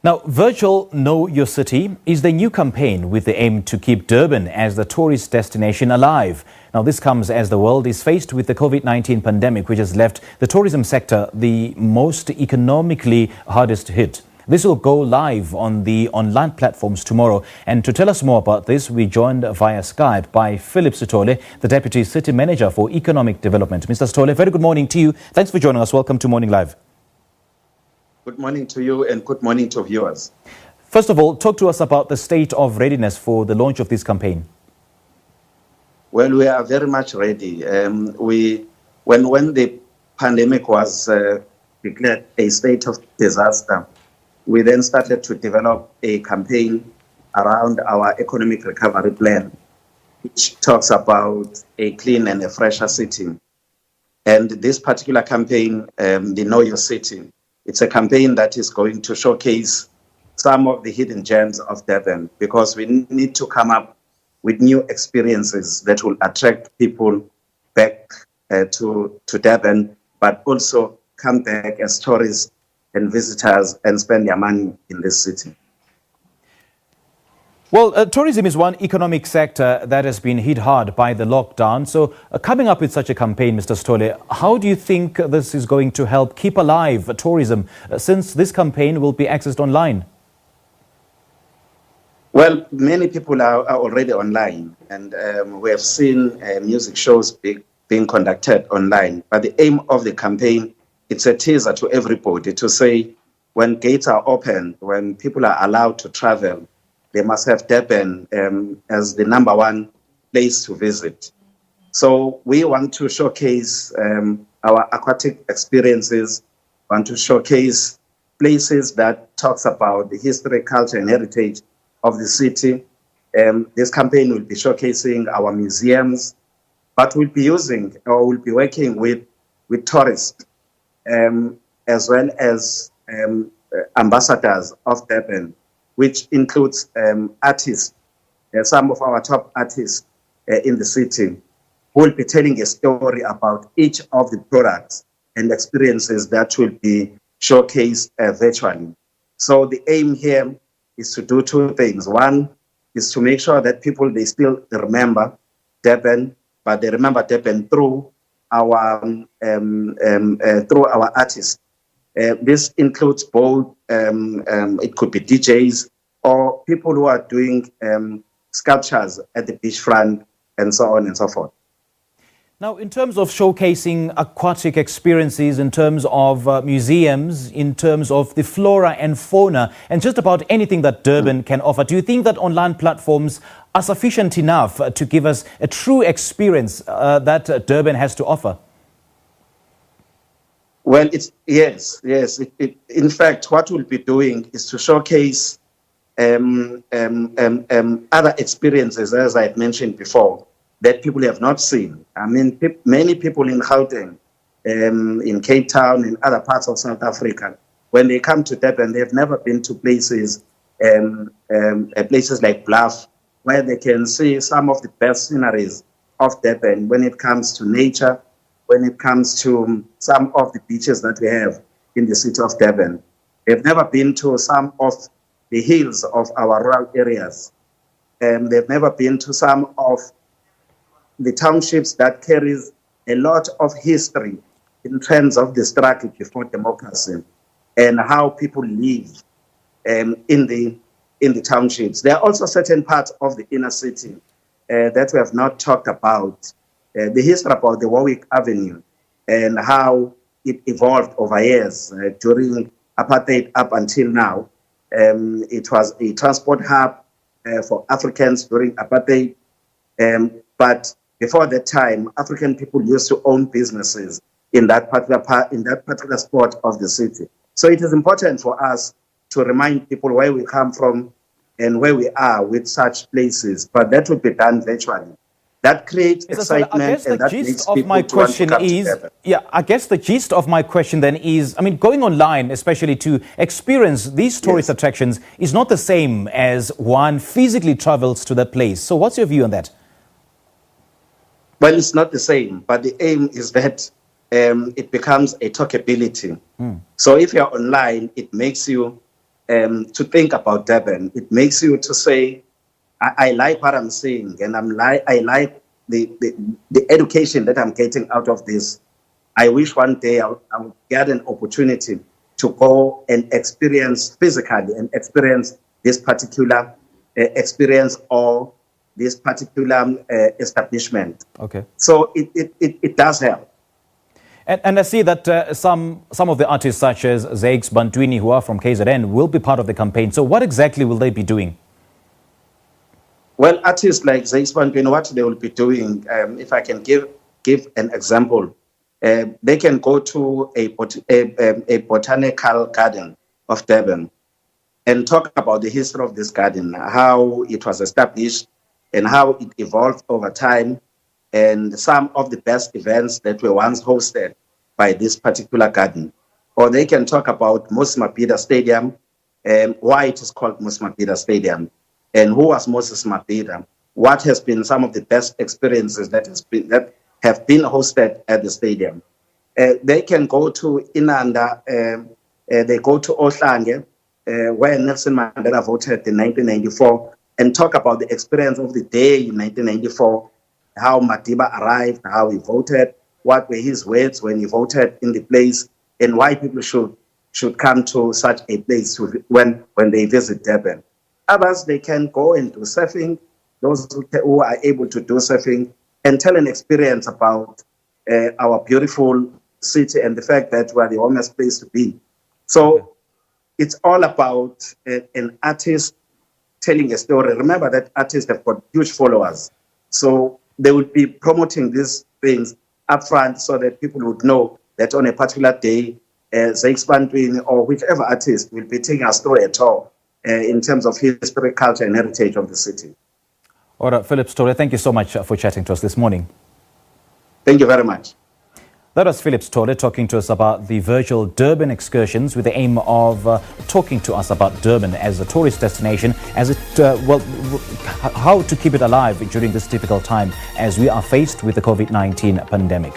Now, Virtual Know Your City is the new campaign with the aim to keep Durban as the tourist destination alive. Now, this comes as the world is faced with the COVID-19 pandemic, which has left the tourism sector the most economically hardest hit. This will go live on the online platforms tomorrow. And to tell us more about this, we joined via Skype by Philip Sithole, the Deputy City Manager for Economic Development. Mr. Sithole, very good morning to you. Thanks for joining us. Welcome to Morning Live. Good morning to you and good morning to viewers. First of all, talk to us about the state of readiness for the launch of this campaign. Well, we are very much ready. When the pandemic was declared a state of disaster, we then started to develop a campaign around our economic recovery plan, which talks about a clean and a fresher city. And this particular campaign, the Know Your City, it's a campaign that is going to showcase some of the hidden gems of Durban, because we need to come up with new experiences that will attract people back to Durban, but also come back as tourists and visitors and spend their money in this city. Well, tourism is one economic sector that has been hit hard by the lockdown. So coming up with such a campaign, Mr. Sithole, how do you think this is going to help keep alive tourism since this campaign will be accessed online? Well, many people are already online, and we have seen music shows being conducted online. But the aim of the campaign, it's a teaser to everybody to say when gates are open, when people are allowed to travel, they must have Durban as the number one place to visit. So we want to showcase our aquatic experiences, want to showcase places that talks about the history, culture, and heritage of the city. This campaign will be showcasing our museums, but we'll be working with tourists as well as ambassadors of Durban, which includes artists, some of our top artists in the city, who will be telling a story about each of the products and experiences that will be showcased virtually. So the aim here is to do two things. One is to make sure that people, they still remember Durban, but they remember Durban through our artists. This includes both, it could be DJs or people who are doing sculptures at the beachfront and so on and so forth. Now, in terms of showcasing aquatic experiences, in terms of museums, in terms of the flora and fauna, and just about anything that Durban can offer, do you think that online platforms are sufficient enough to give us a true experience that Durban has to offer? Well, yes. In fact, what we'll be doing is to showcase other experiences, as I had mentioned before, that people have not seen. I mean, many people in Gauteng, in Cape Town, in other parts of South Africa, when they come to Durban, they have never been to places like Bluff, where they can see some of the best sceneries of Durban when it comes to nature, when it comes to some of the beaches that we have in the city of Durban. They've never been to some of the hills of our rural areas. They've never been to some of the townships that carries a lot of history in terms of the struggle before democracy and how people live in the townships. There are also certain parts of the inner city that we have not talked about. The history about the Warwick Avenue and how it evolved over years during apartheid up until now. It was a transport hub for Africans during apartheid, but before that time, African people used to own businesses in that particular spot of the city. So it is important for us to remind people where we come from and where we are with such places, but that would be done virtually. That creates excitement, and that makes people want to come together. I guess the gist of my question then is, I mean, going online, especially to experience these tourist attractions, is not the same as one physically travels to that place. So what's your view on that? Well, it's not the same, but the aim is that it becomes a talkability. So if you're online, it makes you to think about Durban. It makes you to say, I like what I'm seeing, and I like the education that I'm getting out of this. I wish one day I'll get an opportunity to go and experience physically and experience this particular experience or this particular establishment. Okay. So it does help. And I see that some of the artists such as Zakes Bantwini, who are from KZN, will be part of the campaign. So what exactly will they be doing? Well, artists like Zakes Bantwini, what they will be doing, if I can give an example, they can go to a botanical garden of Durban and talk about the history of this garden, how it was established and how it evolved over time, and some of the best events that were once hosted by this particular garden. Or they can talk about Moses Mabhida Stadium and why it is called Moses Mabhida Stadium, and who was Moses Mabhida, what has been some of the best experiences that have been hosted at the stadium. They can go to Inanda, they go to Ohlange, where Nelson Mandela voted in 1994, and talk about the experience of the day in 1994, how Madiba arrived, how he voted, what were his words when he voted in the place, and why people should come to such a place when they visit Durban. Others, they can go and do surfing, those who are able to do surfing, and tell an experience about our beautiful city and the fact that we are the warmest place to be. So it's all about an artist telling a story. Remember that artists have got huge followers. So they would be promoting these things upfront so that people would know that on a particular day, Zakes Bantwini or whichever artist will be taking us through a tour in terms of history, culture, and heritage of the city. All right, Philip Sithole, thank you so much for chatting to us this morning. Thank you very much. That was Philip Sithole talking to us about the virtual Durban excursions with the aim of talking to us about Durban as a tourist destination, as it how to keep it alive during this difficult time as we are faced with the COVID-19 pandemic.